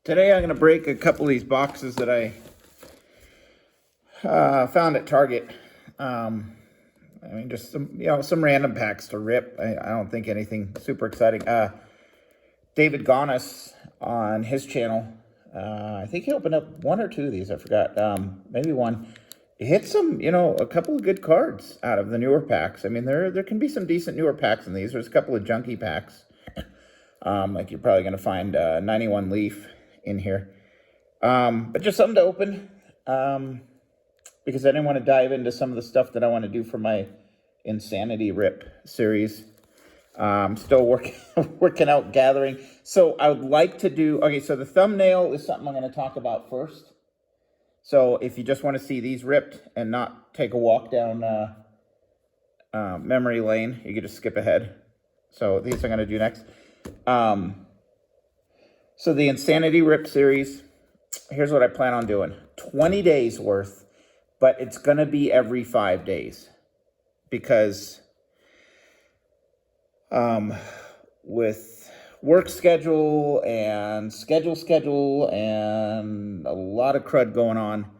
Today I'm going to break a couple of these boxes that I found at Target. I mean, just some random packs to rip. I don't think anything super exciting. David Gonis on his channel, I think he opened up one or two of these. I forgot. Maybe one. He hit some, a couple of good cards out of the newer packs. I mean, there can be some decent newer packs in these. There's a couple of junky packs. Like you're probably going to find 91 Leaf in here. But just something to open. Because I didn't want to dive into some of the stuff that I want to do for my Insanity Rip series. I'm still working out, gathering. So I would like to do, okay, so the thumbnail is something I'm going to talk about first. So if you just want to see these ripped and not take a walk down memory lane, you can just skip ahead. So these I'm going to do next. So the Insanity Rip series, here's what I plan on doing. 20 days worth, but it's going to be every 5 days. Because with work schedule and schedule and a lot of crud going on,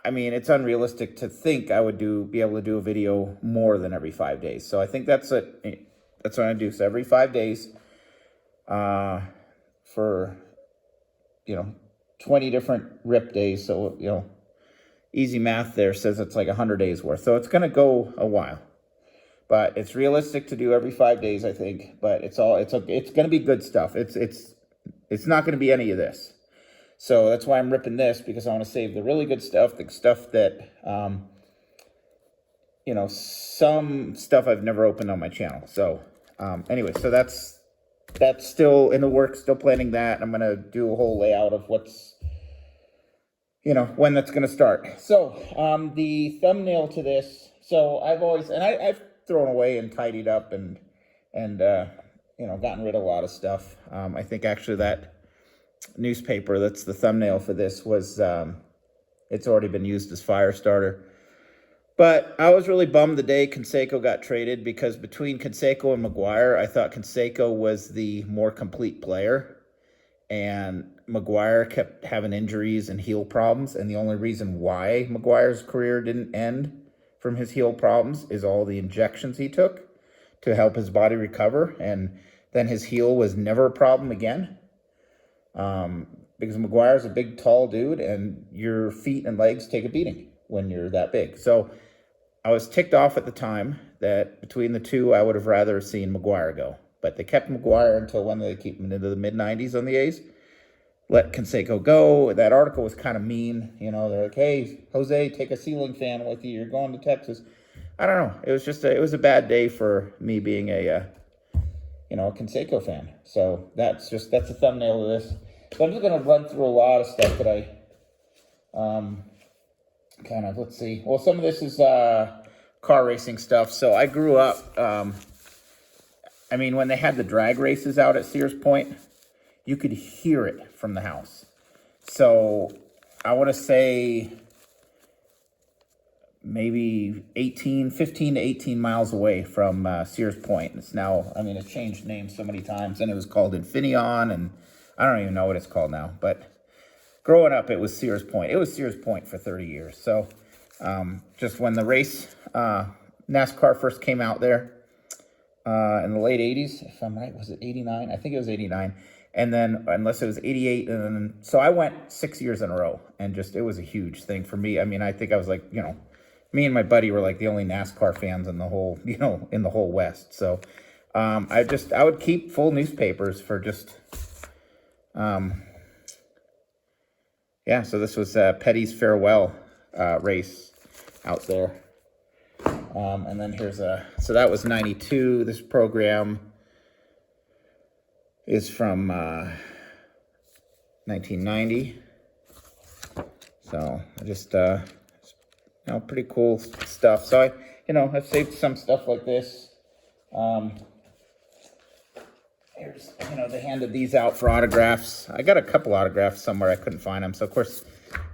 I mean, it's unrealistic to think I would be able to do a video more than every 5 days. So I think that's what I'm going to do. So every 5 days, for 20 different rip days. So easy math there says it's like 100 days worth. So it's going to go a while, but it's realistic to do every 5 days, I think. But it's going to be good stuff. It's not going to be any of this. So that's why I'm ripping this, because I want to save the really good stuff, the stuff that some stuff I've never opened on my channel. So anyway, so that's still in the works, still planning that. I'm going to do a whole layout of what's, when that's going to start. So the thumbnail to this, so I've thrown away and tidied up and gotten rid of a lot of stuff. I think actually that newspaper that's the thumbnail for this was, it's already been used as fire starter. But I was really bummed the day Canseco got traded, because between Canseco and Maguire, I thought Canseco was the more complete player. And Maguire kept having injuries and heel problems. And the only reason why Maguire's career didn't end from his heel problems is all the injections he took to help his body recover. And then his heel was never a problem again. Because Maguire's a big, tall dude, and your feet and legs take a beating when you're that big. So I was ticked off at the time that between the two, I would have rather seen Maguire go. But they kept Maguire until when they keep him into the mid-90s on the A's. Let Canseco go. That article was kind of mean. They're like, hey, Jose, take a ceiling fan with you. You're going to Texas. I don't know. It was just it was a bad day for me being a Canseco fan. So that's the thumbnail of this. So I'm just going to run through a lot of stuff that I let's see. Well, some of this is car racing stuff. So I grew up, when they had the drag races out at Sears Point, you could hear it from the house. So I want to say maybe 15 to 18 miles away from Sears Point. It's now, it changed names so many times, and it was called Infineon, and I don't even know what it's called now, but growing up, it was Sears Point. It was Sears Point for 30 years. So just when the race, NASCAR first came out there in the late 80s, if I'm right, was it 89? I think it was 89. And then, unless it was 88, and then, so I went 6 years in a row, and it was a huge thing for me. I think I was like, me and my buddy were like the only NASCAR fans in the whole, in the whole West. So I would keep full newspapers for just, yeah, so this was Petty's farewell race out there. And then here's so that was 92. This program is from 1990. So just, pretty cool stuff. So I've saved some stuff like this. Here's, they handed these out for autographs. I got a couple autographs somewhere. I couldn't find them. So, of course,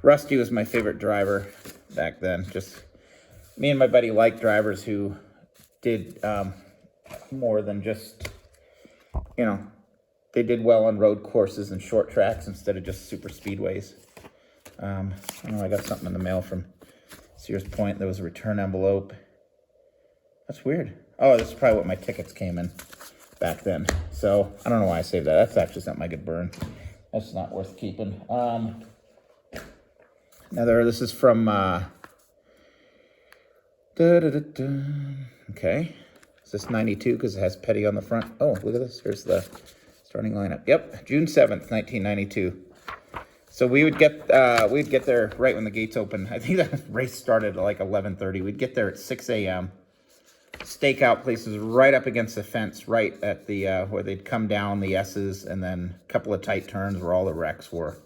Rusty was my favorite driver back then. Just me and my buddy liked drivers who did more than just, they did well on road courses and short tracks instead of just super speedways. I don't know, I got something in the mail from Sears Point. There was a return envelope. That's weird. Oh, this is probably what my tickets came in back then. So I don't know why I saved that. That's actually something I could burn. That's not worth keeping. This is from, okay. Is this 92? Because it has Petty on the front. Oh, look at this. Here's the starting lineup. Yep, June 7th, 1992. So we'd get there right when the gates opened. I think that race started at like 11:30. We'd get there at 6 a.m. Stakeout places right up against the fence, right at the where they'd come down the S's, and then a couple of tight turns where all the wrecks were.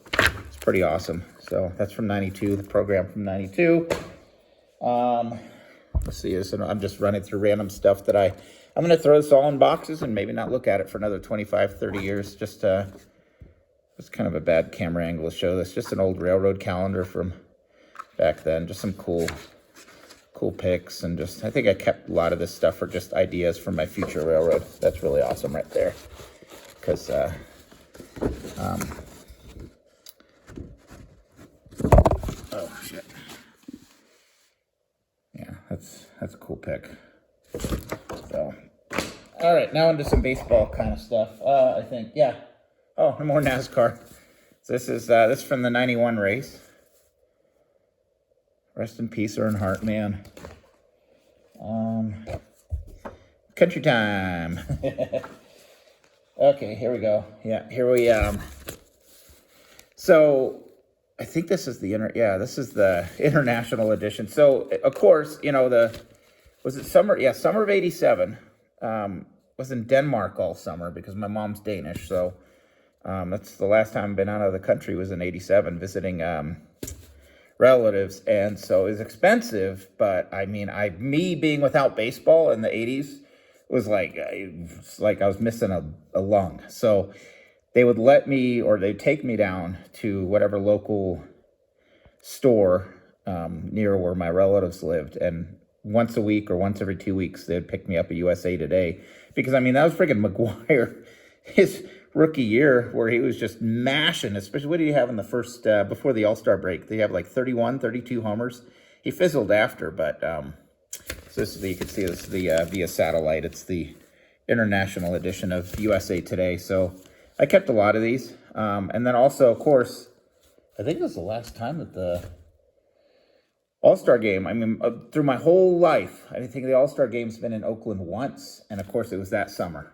It's pretty awesome. So that's from 92, the program from 92. Let's see, so I'm just running through random stuff that I'm going to throw this all in boxes and maybe not look at it for another 25, 30 years. Just it's kind of a bad camera angle to show this. Just an old railroad calendar from back then. Just some cool pics, and just, I think I kept a lot of this stuff for just ideas for my future railroad. That's really awesome right there. Because, oh shit. Yeah, that's a cool pic. So, all right, now into some baseball kind of stuff. I think, yeah. Oh, no more NASCAR. So this is from the 91 race. Rest in peace, Earnhardt, man. Country time. Okay, here we go. Yeah, here we so I think this is the international edition. So of course, you know, was it summer? Yeah, summer of '87. Was in Denmark all summer because my mom's Danish. So that's the last time I've been out of the country, was in '87 visiting relatives, and so it was expensive, but I mean, me being without baseball in the 80s was like I was missing a lung. So they would let me, or they'd take me down to whatever local store near where my relatives lived, and once a week or once every 2 weeks they'd pick me up at USA Today, because I mean, that was freaking McGuire, his rookie year, where he was just mashing, especially what did he have in the first, before the All-Star break? They have like 31, 32 homers. He fizzled after, but so this is you can see this is the via satellite. It's the international edition of USA Today. So I kept a lot of these. And then also, of course, I think this is the last time that the All-Star game, I mean, through my whole life, I think the All-Star game's been in Oakland once, and of course it was that summer.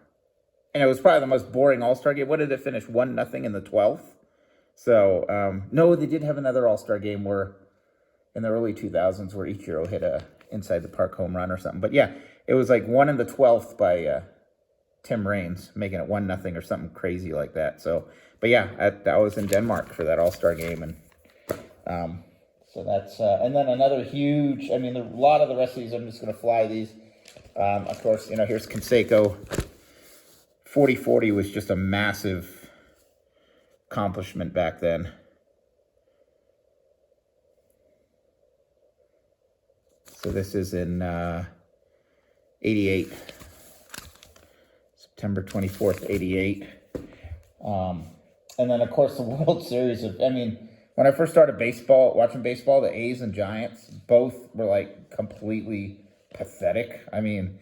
And it was probably the most boring All-Star game. What did it finish? 1-0 in the 12th? So, no, they did have another All-Star game where, in the early 2000s, where Ichiro hit a inside the park home run or something. But yeah, it was like 1 in the 12th by Tim Raines, making it 1-0 or something crazy like that. So, but yeah, I was in Denmark for that All-Star game. And so that's, and then another huge, I mean, a lot of the rest of these, I'm just going to fly these. Of course, you know, here's Conseco. 40-40 was just a massive accomplishment back then. So this is in 88, September 24th, 88. And then, of course, the World Series of, I mean, when I first started watching baseball, the A's and Giants both were like completely pathetic. I mean,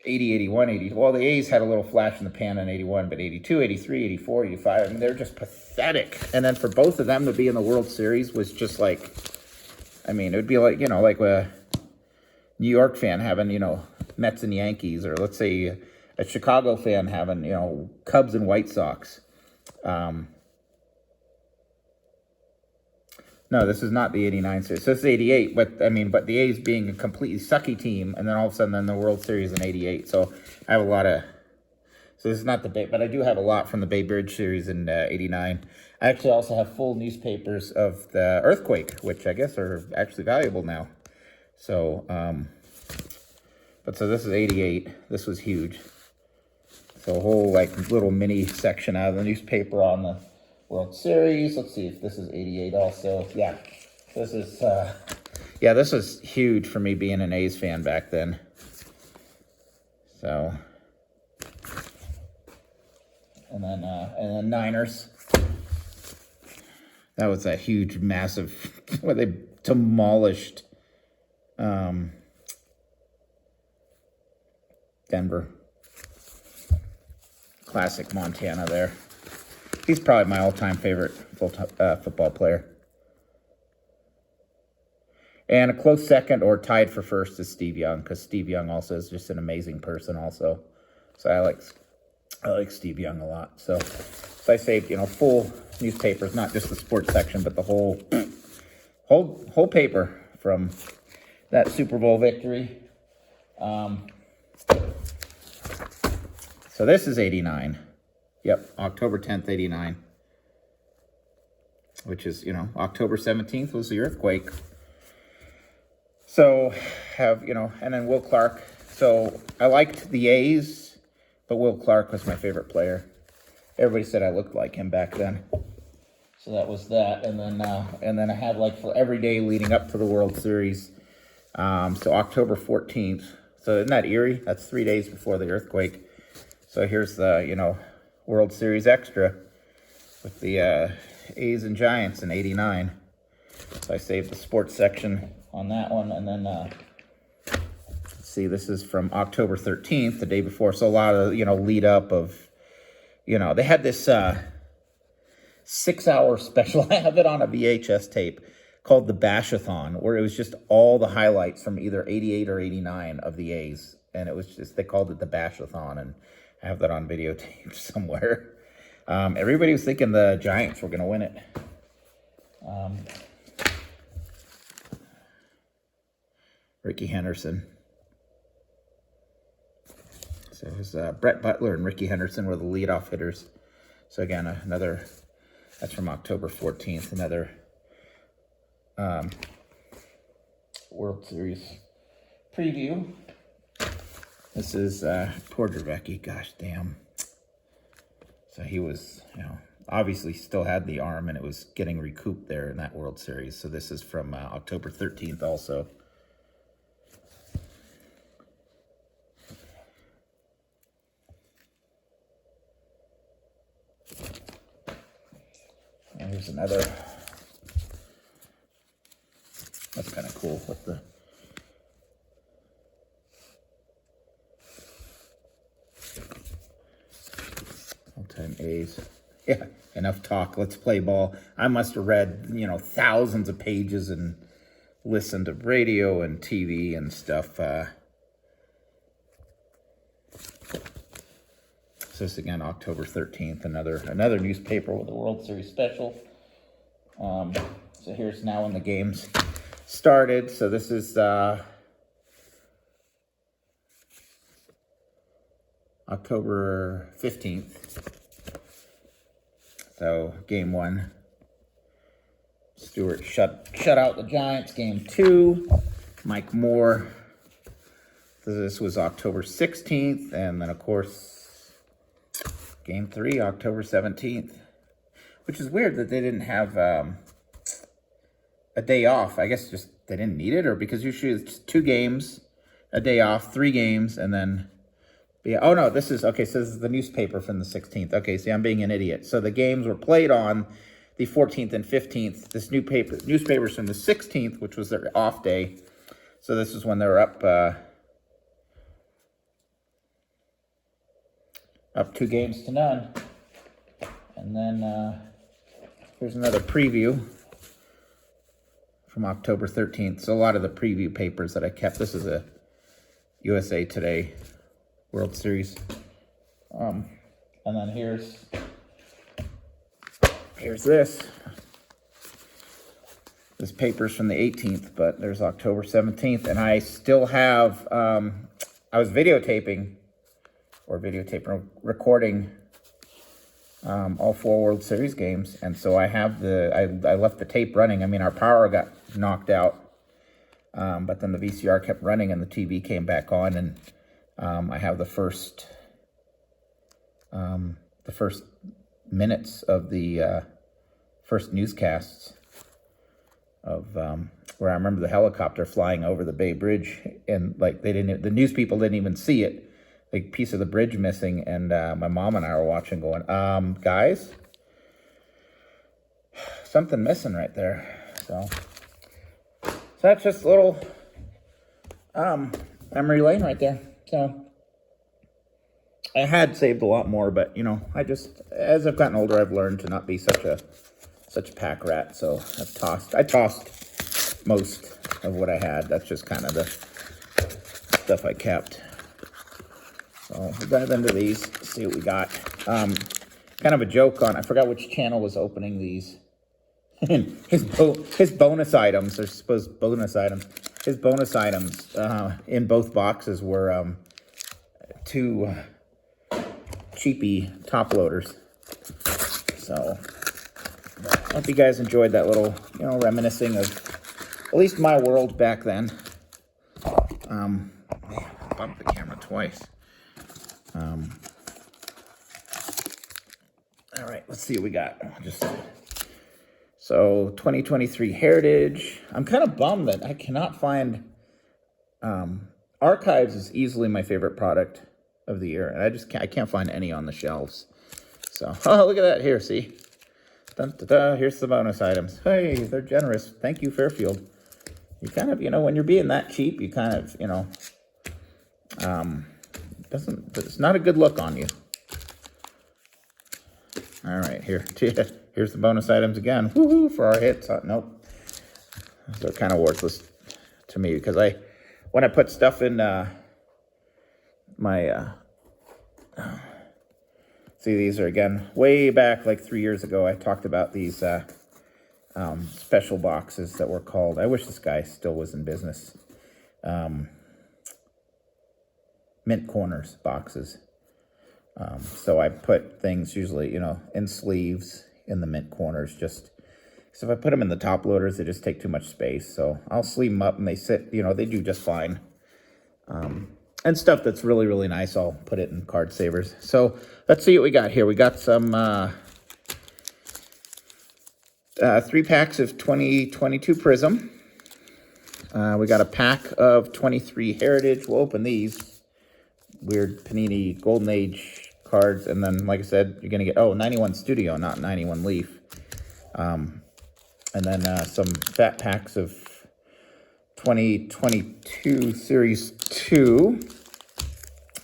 80, 81, 80. Well, the A's had a little flash in the pan in 81, but 82, 83, 84, 85, I mean, they're just pathetic. And then for both of them to be in the World Series was just like, I mean, it would be like, you know, like a New York fan having, you know, Mets and Yankees, or let's say a Chicago fan having, you know, Cubs and White Sox. No, this is not the 89 series. So it's 88, but I mean, but the A's being a completely sucky team, and then all of a sudden, then the World Series in 88. So I have a lot of, so this is not the Bay, but I do have a lot from the Bay Bridge series in 89. I actually also have full newspapers of the earthquake, which I guess are actually valuable now. So, but so this is 88. This was huge. So a whole like little mini section out of the newspaper on the World Series. Let's see if this is 88 also. Yeah, this is, yeah, this was huge for me being an A's fan back then. So, and then Niners. That was a huge, massive, where they demolished Denver. Classic Montana there. He's probably my all-time favorite football player. And a close second or tied for first is Steve Young, because Steve Young also is just an amazing person also. So I like Steve Young a lot. So I saved, full newspapers, not just the sports section, but the whole paper from that Super Bowl victory. So this is 89. Yep, October 10th, 89. Which is, October 17th was the earthquake. So and then Will Clark. So I liked the A's, but Will Clark was my favorite player. Everybody said I looked like him back then. So that was that. And then I have for every day leading up to the World Series. So October 14th. So isn't that eerie? That's 3 days before the earthquake. So here's the, World Series extra with the A's and Giants in 89. So I saved the sports section on that one. And then, let's see, this is from October 13th, the day before. So a lot of, lead up of, they had this 6-hour special. I have it on a VHS tape called the Bashathon, where it was just all the highlights from either 88 or 89 of the A's. And it was just, they called it the Bashathon. And I have that on videotape somewhere. Everybody was thinking the Giants were going to win it. Ricky Henderson. So it was Brett Butler and Ricky Henderson were the leadoff hitters. So again, that's from October 14th, another World Series preview. This is poor Dravecki, gosh damn. So he was, obviously still had the arm, and it was getting recouped there in that World Series. So this is from October 13th also. And here's another. That's kind of cool with the all-time A's. Yeah, enough talk. Let's play ball. I must have read, thousands of pages and listened to radio and TV and stuff. So this again, October 13th, another newspaper with a World Series special. So here's now when the games started. So this is October 15th. So game 1, Stewart shut out the Giants. Game 2, Mike Moore. So this was October 16th, and then of course game 3, October 17th. Which is weird that they didn't have a day off. I guess just they didn't need it, or because usually it's 2 games, a day off, 3 games, and then. Yeah. Oh no, this is okay. So this is the newspaper from the 16th. Okay, see, I'm being an idiot. So the games were played on the 14th and 15th. This newspaper's from the 16th, which was their off day. So this is when they were up 2 games to none. And then here's another preview from October 13th. So a lot of the preview papers that I kept. This is a USA Today World Series. And then here's this. This paper's from the 18th, but there's October 17th. And I still have, I was recording all 4 World Series games. And so I have I left the tape running. I mean, our power got knocked out. But then the VCR kept running and the TV came back on, and I have the first minutes of the first newscasts of where I remember the helicopter flying over the Bay Bridge, and the news people didn't even see it. like piece of the bridge missing, and my mom and I were watching going, guys, something missing right there. So that's just a little memory lane right there. So I had saved a lot more, but you know, as I've gotten older, I've learned to not be such a pack rat. So I tossed most of what I had. That's just kind of the stuff I kept. So we'll dive into these, see what we got. Kind of a joke on, I forgot which channel was opening these. his bonus items, they're supposed bonus items. His bonus items in both boxes were two cheapy top loaders. So I hope you guys enjoyed that little, reminiscing of at least my world back then. Man, I bumped the camera twice. All right, let's see what we got. So 2023 Heritage. I'm kind of bummed that I cannot find, Archives is easily my favorite product of the year, and I can't find any on the shelves. So, oh, look at that here, see? Dun, da, da, here's the bonus items. Hey, they're generous. Thank you, Fairfield. You kind of, when you're being that cheap, you kind of, it's not a good look on you. All right, here's the bonus items again. Woohoo, for our hits. Nope. They're kind of worthless to me because when I put stuff in my, see, these are again, way back like 3 years ago, I talked about these special boxes that were called, I wish this guy still was in business, mint corners boxes. So I put things usually, in sleeves in the mint corners, just so if I put them in the top loaders, they just take too much space. So I'll sleeve them up and they sit, they do just fine. And stuff that's really, really nice, I'll put it in card savers. So let's see what we got here. We got some 3 packs of 2022 Prism. We got a pack of 23 Heritage. We'll open these weird Panini Golden Age cards, and then, like I said, you're gonna get 91 Studio, not 91 Leaf, and then some fat packs of 2022 Series 2.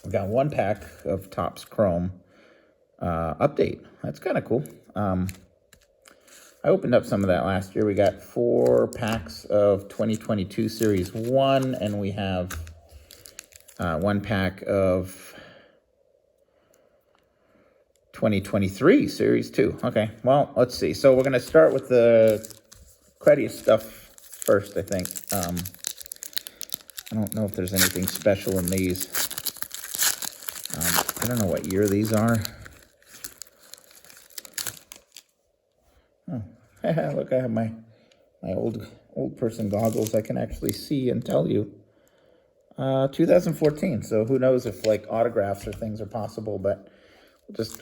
We got 1 pack of Topps Chrome update. That's kind of cool. I opened up some of that last year. We got 4 packs of 2022 Series 1, and we have 1 pack of 2023 Series 2. Okay, well, let's see. So we're going to start with the cruddiest stuff first, I think. I don't know if there's anything special in these. I don't know what year these are. Oh, look, I have my old person goggles. I can actually see and tell you. 2014, so who knows if like autographs or things are possible, but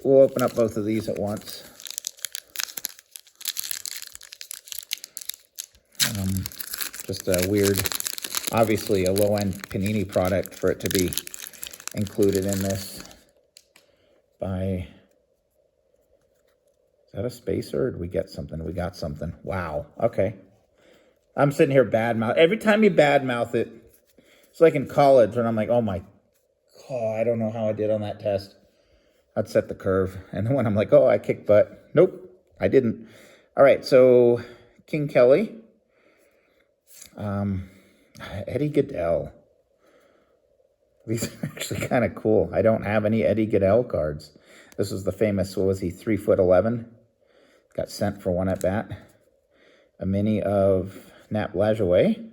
we'll open up both of these at once. Just a weird, obviously a low-end Panini product for it to be included in this by, is that a spacer or did we get something? We got something. Wow, okay. I'm sitting here badmouth. Every time you badmouth it, it's like in college when I'm like, oh my God, I don't know how I did on that test. I'd set the curve. And then when I'm like, oh, I kicked butt. Nope, I didn't. All right, so King Kelly. Eddie Goodell. These are actually kind of cool. I don't have any Eddie Goodell cards. This was the famous, what was he, 3'11". Got sent for 1 at bat. A mini of Nat Lajoie.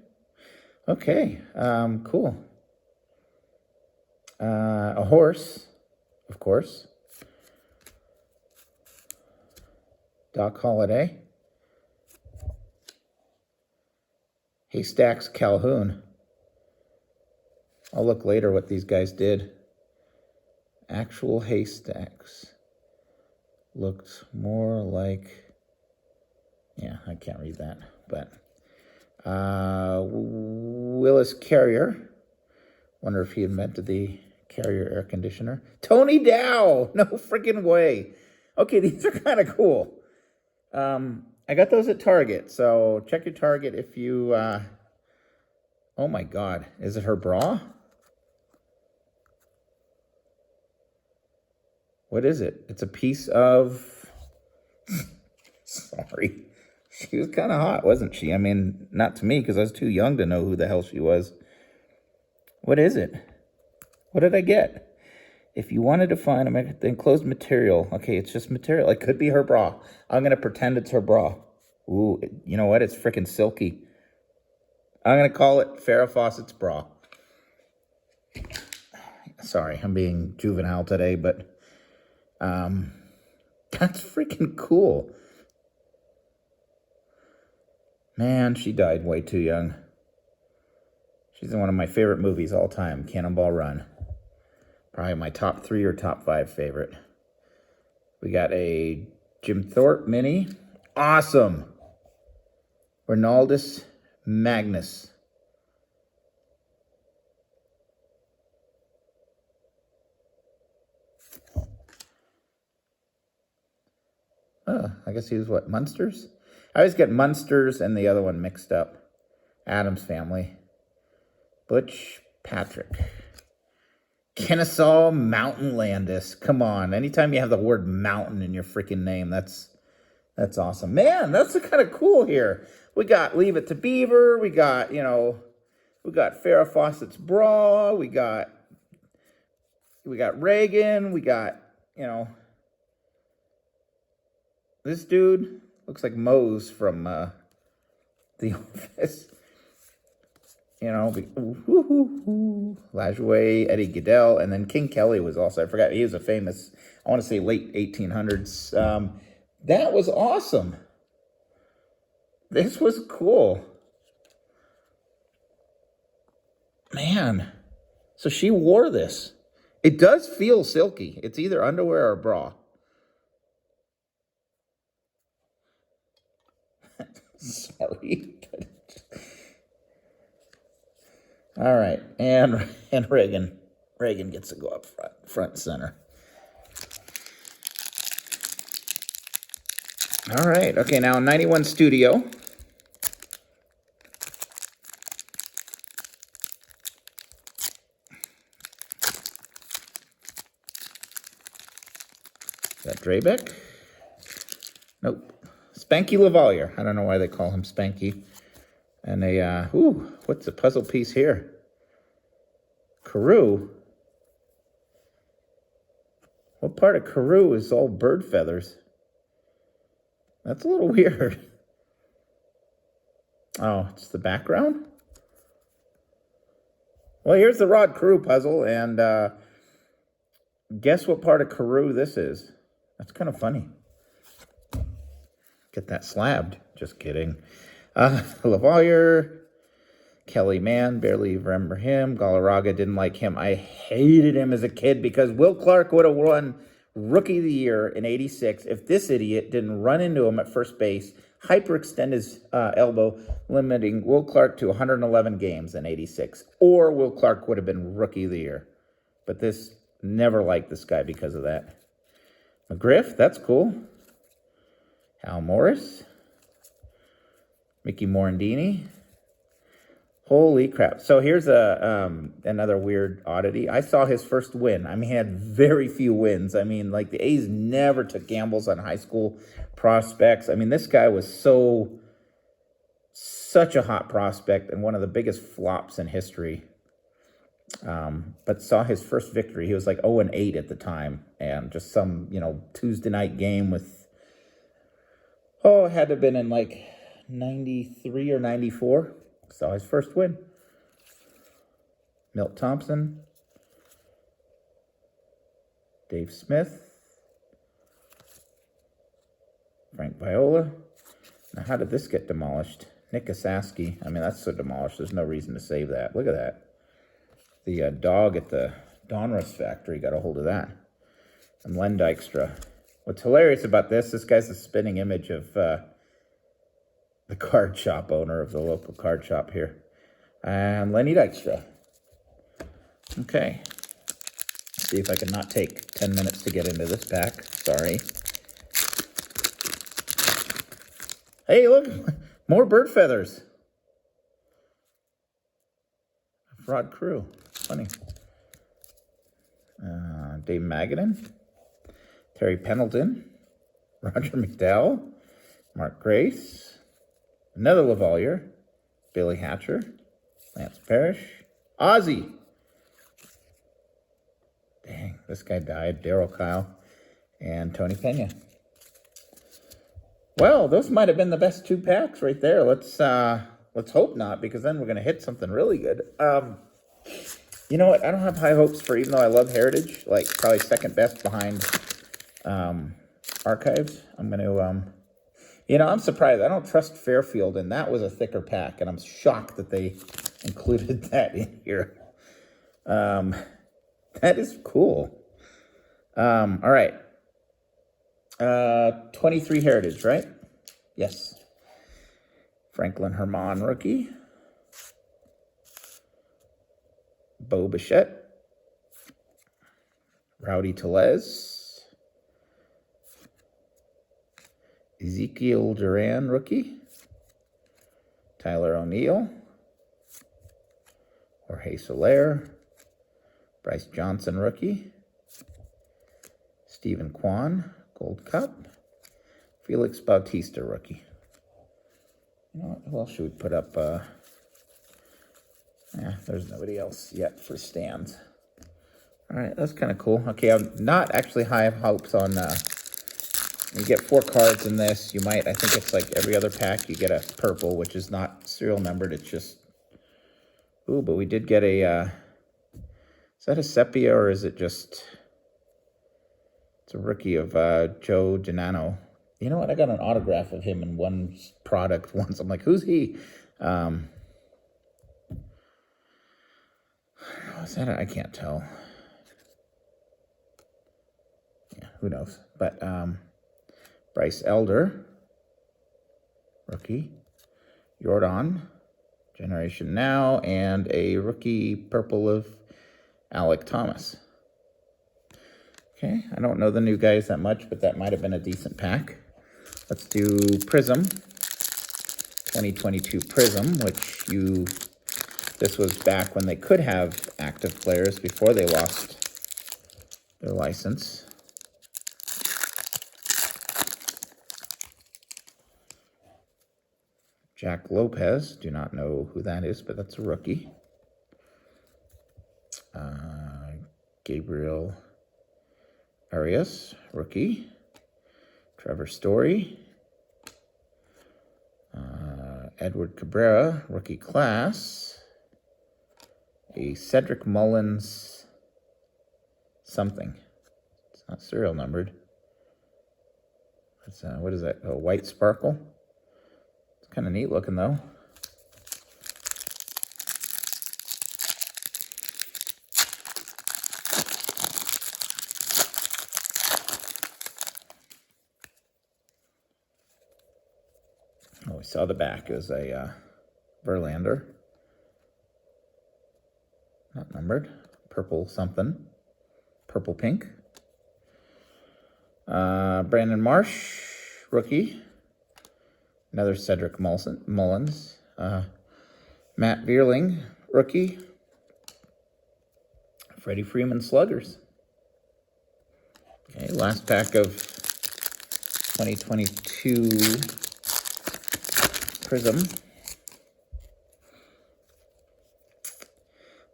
Okay, cool. A horse, of course. Doc Holliday. Haystacks Calhoun. I'll look later what these guys did. Actual Haystacks. Looked more like, yeah, I can't read that, but Willis Carrier. Wonder if he invented the Carrier air conditioner. Tony Dow. No freaking way. Okay, these are kind of cool. I got those at Target, so check your Target if you, oh my God, is it her bra? What is it? It's a piece of, sorry. She was kind of hot, wasn't she? I mean, not to me, because I was too young to know who the hell she was. What is it? What did I get? If you wanted to find the enclosed material, okay, it's just material. It could be her bra. I'm going to pretend it's her bra. Ooh, you know what? It's freaking silky. I'm going to call it Farrah Fawcett's bra. Sorry, I'm being juvenile today, but that's freaking cool. Man, she died way too young. She's in one of my favorite movies all time, Cannonball Run. Probably my top 3 or top 5 favorite. We got a Jim Thorpe mini. Awesome. Ronaldus Magnus. Oh, I guess he was what, Munsters? I always get Munsters and the other one mixed up. Addams Family. Butch Patrick. Kennesaw Mountain Landis. Come on. Anytime you have the word mountain in your freaking name, that's awesome. Man, that's kind of cool here. We got Leave It to Beaver. We got, we got Farrah Fawcett's bra. We got Reagan. We got, this dude looks like Mose from The Office. Lajoie, Eddie Goodell, and then King Kelly was also, I forgot, he was a famous, I want to say late 1800s. That was awesome. This was cool. Man, so she wore this. It does feel silky. It's either underwear or bra. Sorry. All right, and Reagan gets to go up front and center. All right, okay, now 91 Studio. Is that Drabeck? Nope. Spanky Lavalier. I don't know why they call him Spanky. And what's the puzzle piece here? Carew? What part of Carew is all bird feathers? That's a little weird. Oh, it's the background? Well, here's the Rod Carew puzzle, and guess what part of Carew this is? That's kind of funny. Get that slabbed. Just kidding. Lavalier, Kelly Mann, barely remember him. Galarraga, didn't like him. I hated him as a kid because Will Clark would have won Rookie of the Year in '86 if this idiot didn't run into him at first base, hyperextend his elbow, limiting Will Clark to 111 games in '86. Or Will Clark would have been Rookie of the Year. But this, never liked this guy because of that. McGriff, that's cool. Hal Morris. Mickey Morandini. Holy crap. So here's another weird oddity. I saw his first win. I mean, he had very few wins. I mean, like the A's never took gambles on high school prospects. I mean, this guy was such a hot prospect and one of the biggest flops in history. But saw his first victory. He was like 0-8 at the time. And just some, Tuesday night game with, it had to have been in like 93 or 94. Saw his first win. Milt Thompson. Dave Smith. Frank Viola. Now, how did this get demolished? Nick Asaski. I mean, that's so demolished. There's no reason to save that. Look at that. The dog at the Donruss factory got a hold of that. And Len Dykstra. What's hilarious about this guy's a spinning image of the card shop owner of the local card shop here. And Lenny Dykstra. Okay. See if I can not take 10 minutes to get into this pack. Sorry. Hey, look, more bird feathers. Fraud crew, funny. Dave Magadan, Terry Pendleton, Roger McDowell, Mark Grace, another Lavalier, Billy Hatcher, Lance Parrish, Ozzy. Dang, this guy died. Daryl Kyle and Tony Pena. Well, those might have been the best 2 packs right there. Let's hope not, because then we're gonna hit something really good. You know what? I don't have high hopes for, even though I love Heritage, like probably second best behind Archives. I'm gonna I'm surprised. I don't trust Fairfield, and that was a thicker pack, and I'm shocked that they included that in here. That is cool. All right. 23 Heritage, right? Yes. Franklin Herman, rookie. Bo Bichette. Rowdy Tellez. Ezekiel Duran, rookie. Tyler O'Neill. Jorge Soler. Bryce Johnson, rookie. Stephen Kwan, Gold Cup. Felix Bautista, rookie. You know what? Who else should we put up? There's nobody else yet for stands. All right, that's kind of cool. Okay, I'm not actually high hopes on... you get 4 cards in this. You might... I think it's like every other pack, you get a purple, which is not serial numbered. It's just... Ooh, but we did get a... is that a sepia, or is it just... It's a rookie of Joe Donano. You know what? I got an autograph of him in one product once. I'm like, who's he? Is that I can't tell. Yeah, who knows? But Bryce Elder, rookie. Jordan, Generation Now, and a rookie purple of Alec Thomas. Okay, I don't know the new guys that much, but that might have been a decent pack. Let's do Prism, 2022 Prism, which this was back when they could have active players before they lost their license. Jack Lopez, do not know who that is, but that's a rookie. Gabriel Arias, rookie. Trevor Story. Edward Cabrera, rookie class. A Cedric Mullins something. It's not serial numbered. It's, what is that? A white sparkle? It's kind of neat looking, though. Oh, we saw the back. It was a Verlander. Not numbered. Purple something. Purple pink. Brandon Marsh, rookie. Another Cedric Mullins. Matt Vierling, rookie. Freddie Freeman Sluggers. Okay, last pack of 2022 Prism.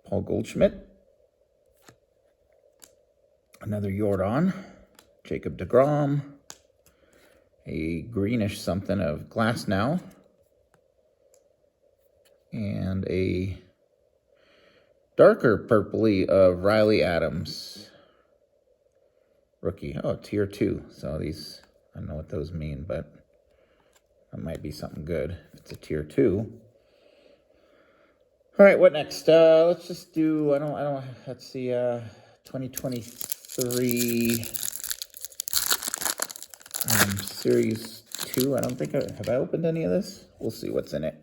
Paul Goldschmidt. Another Jordan. Jacob deGrom. A greenish something of Glass Now. And a darker purpley of Riley Adams. Rookie. Oh, tier 2. So these, I don't know what those mean, but that might be something good. It's a tier 2. All right, what next? Let's just do, let's see, 2023 Series 2. I don't think have I opened any of this? We'll see what's in it.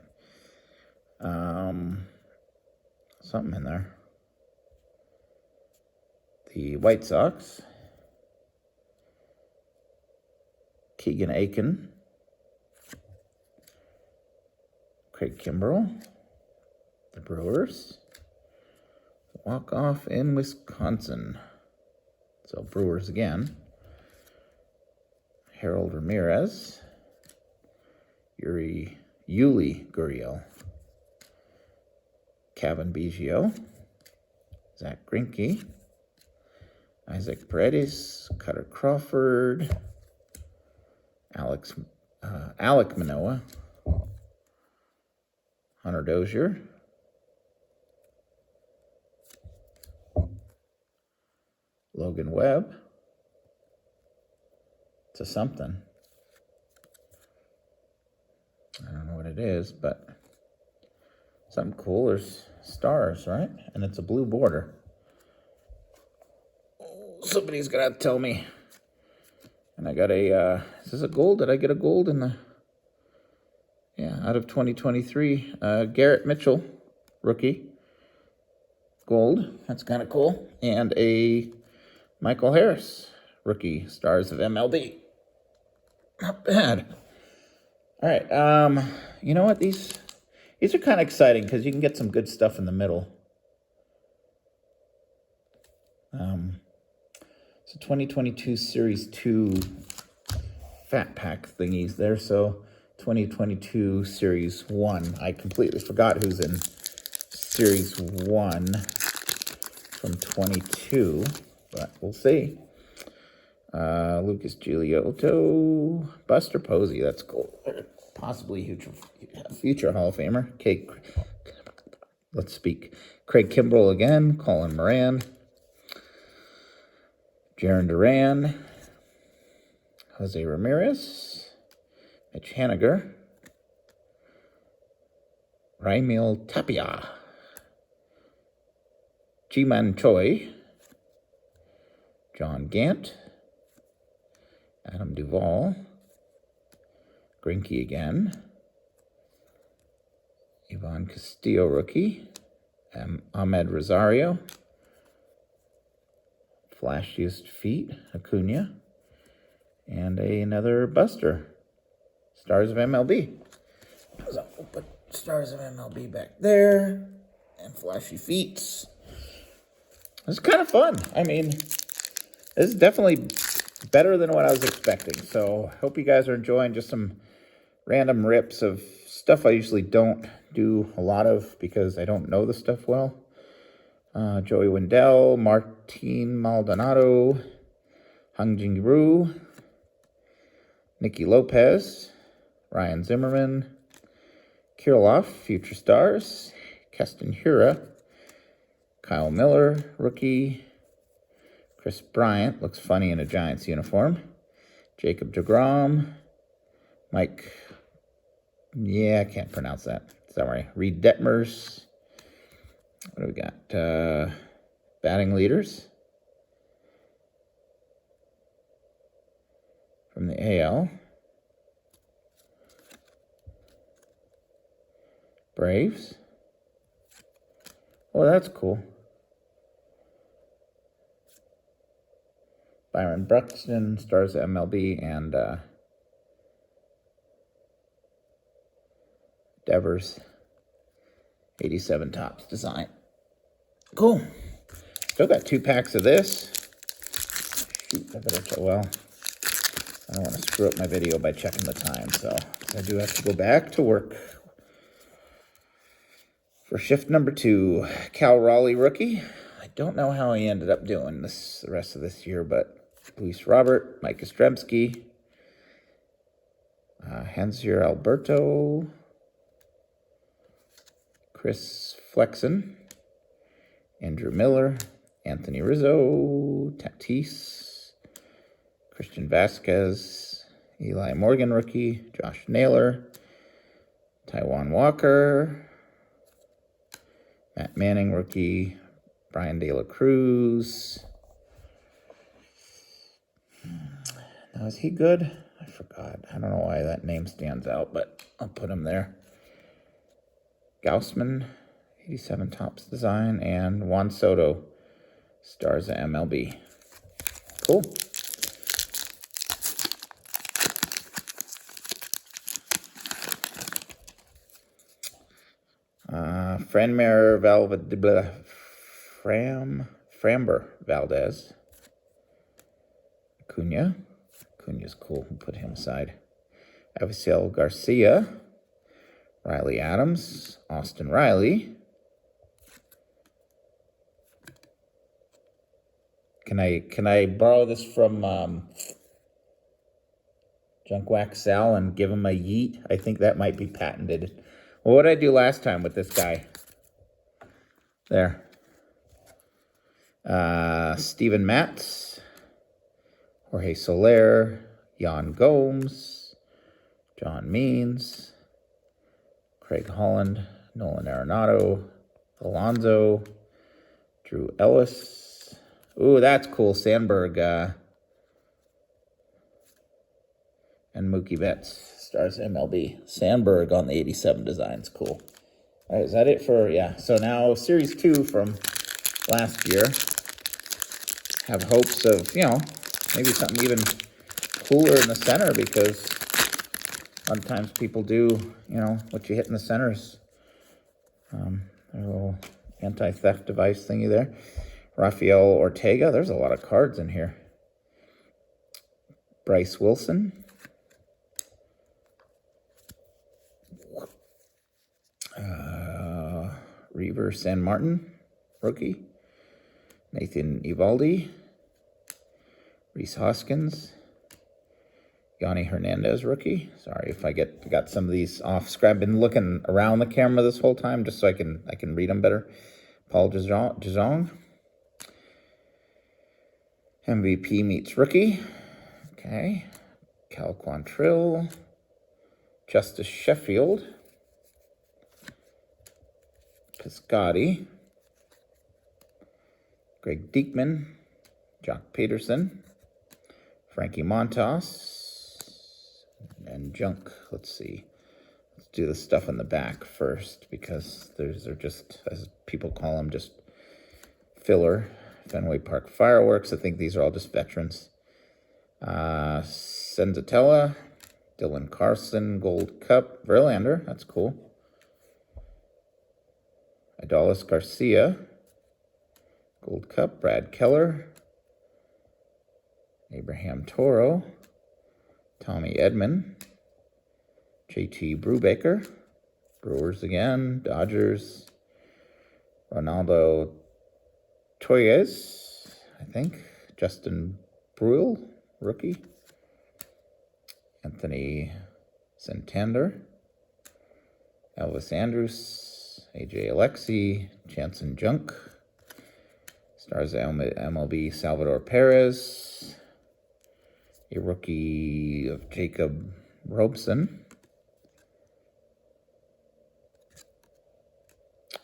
Something in there. the White Sox, Keegan Aiken, Craig Kimbrell, the Brewers, walk-off in Wisconsin. So Brewers again. Harold Ramirez, Yuli Gurriel, Kevin Biggio, Zach Greinke, Isaac Paredes, Cutter Crawford, Alec Manoah, Hunter Dozier, Logan Webb. It's a something. I don't know what it is, but something cool. There's stars, right? And it's a blue border. Somebody's gonna have to tell me. And I got a, is this a gold? Did I get a gold in the, yeah, out of 2023. Garrett Mitchell, rookie. Gold, that's kind of cool. And a Michael Harris, rookie, stars of MLB. Not bad. All right, you know what? These are kind of exciting because you can get some good stuff in the middle. So 2022 Series 2 Fat Pack thingies there. So 2022 Series 1. I completely forgot who's in Series 1 from 22, but we'll see. Lucas Giolito, Buster Posey, that's cool. Possibly future Hall of Famer. Okay, let's speak. Craig Kimbrell again, Colin Moran, Jaron Duran, Jose Ramirez, Mitch Haniger, Raimel Tapia, Ji-Man Choi, John Gant, Adam Duvall, Greinke again, Ivan Castillo rookie, Ahmed Rosario, Flashiest Feet, Acuna, and another Buster, Stars of MLB. So we'll put Stars of MLB back there, and Flashy Feet. It's kind of fun. I mean, this is definitely better than what I was expecting. So hope you guys are enjoying just some random rips of stuff I usually don't do a lot of because I don't know the stuff well. Joey Wendell, Martin Maldonado, Hung Jin Ryu, Nicky Lopez, Ryan Zimmerman, Kirilloff, Future Stars, Keston Hiura, Kyle Miller, rookie, Chris Bryant, looks funny in a Giants uniform, Jacob deGrom, Mike, yeah, I can't pronounce that, sorry, Reed Detmers. What do we got? Batting leaders from the AL. Braves. Oh, that's cool. Byron Buxton, Stars of MLB, and Devers, 87 Tops design. Cool. Still got 2 packs of this. Shoot, I better, well, I don't want to screw up my video by checking the time, so I do have to go back to work. For shift number 2, Cal Raleigh rookie. I don't know how he ended up doing this the rest of this year, but Luis Robert, Mike Yastrzemski, Hansier Alberto, Chris Flexen, Andrew Miller, Anthony Rizzo, Tatis, Christian Vasquez, Eli Morgan rookie, Josh Naylor, Taijuan Walker, Matt Manning rookie, Brian De La Cruz. Now, is he good? I forgot. I don't know why that name stands out, but I'll put him there. Gaussman, 87 Tops design, and Juan Soto, Stars of MLB. Cool. Framber Valdez. Acuna. Acuna's cool. We'll put him aside. Avisail Garcia. Riley Adams. Austin Riley. Can I borrow this from Junk Wax Sal and give him a yeet? I think that might be patented. Well, what did I do last time with this guy? There. Steven Matz. Jorge Soler. Jan Gomes. John Means. Craig Holland. Nolan Arenado. Alonso. Drew Ellis. Ooh, that's cool. Sandberg. And Mookie Betts. Stars MLB. Sandberg on the 87 designs. Cool. All right, is that it for, yeah. So now Series 2 from last year. Have hopes of, maybe something even cooler in the center, because a lot of times people do, what you hit in the centers. A little anti-theft device thingy there. Rafael Ortega. There's a lot of cards in here. Bryce Wilson. Reaver San Martin, rookie. Nathan Eovaldi. Rhys Hoskins. Yanni Hernandez, rookie. Sorry if I got some of these off. I've been looking around the camera this whole time just so I can read them better. Paul Jazong. MVP meets rookie. Okay. Cal Quantrill. Justice Sheffield. Piscotty. Greg Diekman. Jock Peterson. Frankie Montas. And junk. Let's see. Let's do the stuff in the back first, because they're just, as people call them, just filler. Fenway Park Fireworks. I think these are all just veterans. Senzatella. Dylan Carlson. Gold Cup. Verlander. That's cool. Adolis Garcia. Gold Cup. Brad Keller. Abraham Toro. Tommy Edman. JT Brubaker. Brewers again. Dodgers. Ronaldo Toyes, I think. Justin Bruill, rookie. Anthony Santander. Elvis Andrus. AJ Alexi. Jansen Junk. Stars MLB Salvador Perez. A rookie of Jacob Robeson.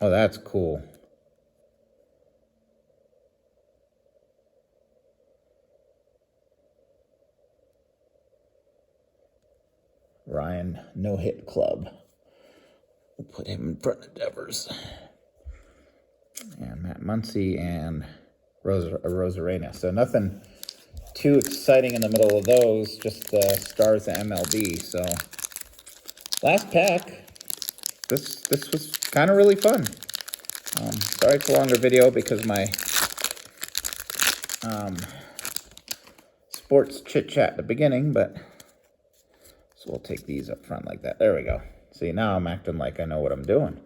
Oh, that's cool. Ryan No Hit Club. We'll put him in front of Devers. And Matt Muncy and Rosarena. So nothing too exciting in the middle of those, just stars of MLB. So last pack. This was kind of really fun. Sorry it's a longer video because my sports chit chat at the beginning, but so we'll take these up front like that. There we go. See, now I'm acting like I know what I'm doing.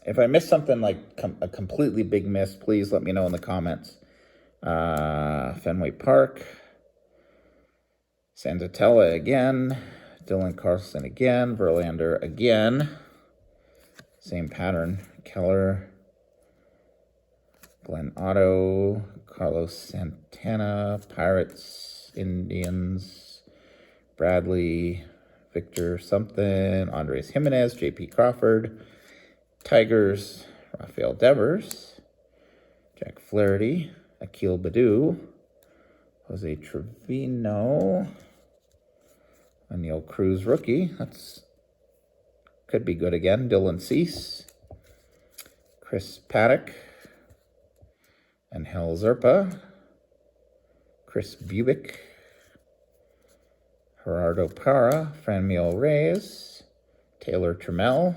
If I missed something like a completely big miss, please let me know in the comments. Fenway Park. Senzatella again. Dylan Carlson again. Verlander again. Same pattern. Keller. Glenn Otto. Carlos Santana. Pirates. Indians. Bradley. Victor something. Andres Jimenez. J.P. Crawford. Tigers. Rafael Devers. Jack Flaherty. Akil Baddoo. Jose Trevino. Anil Cruz rookie. Could be good again. Dylan Cease. Chris Paddock, and Hel Zerpa, Chris Bubick, Gerardo Parra, Franmil Reyes, Taylor Trammell,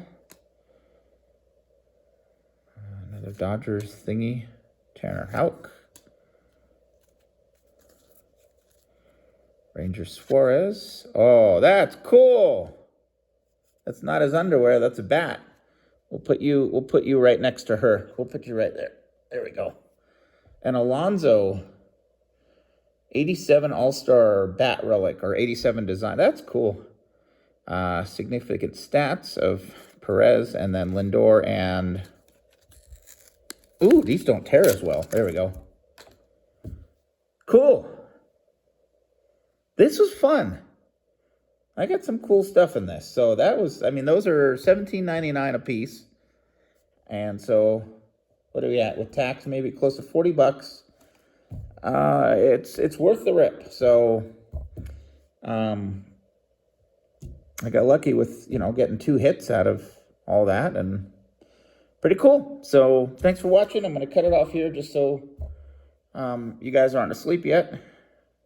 another Dodgers thingy, Tanner Houck, Ranger Suarez. Oh, that's cool. That's not his underwear, that's a bat. We'll put you right next to her. We'll put you right there. There we go. And Alonso, 87 All-Star bat relic, or 87 design. That's cool. Significant stats of Perez, and then Lindor, and... Ooh, these don't tear as well. There we go. Cool. This was fun. I got some cool stuff in this. So that was, I mean, those are $17.99 a piece. And so, what are we at? With tax, maybe close to $40. It's worth the rip. So, I got lucky with, getting 2 hits out of all that, and pretty cool. So, thanks for watching. I'm going to cut it off here just so you guys aren't asleep yet.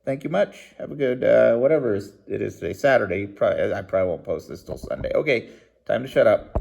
Thank you much. Have a good, whatever it is today, Saturday. I probably won't post this till Sunday. Okay, time to shut up.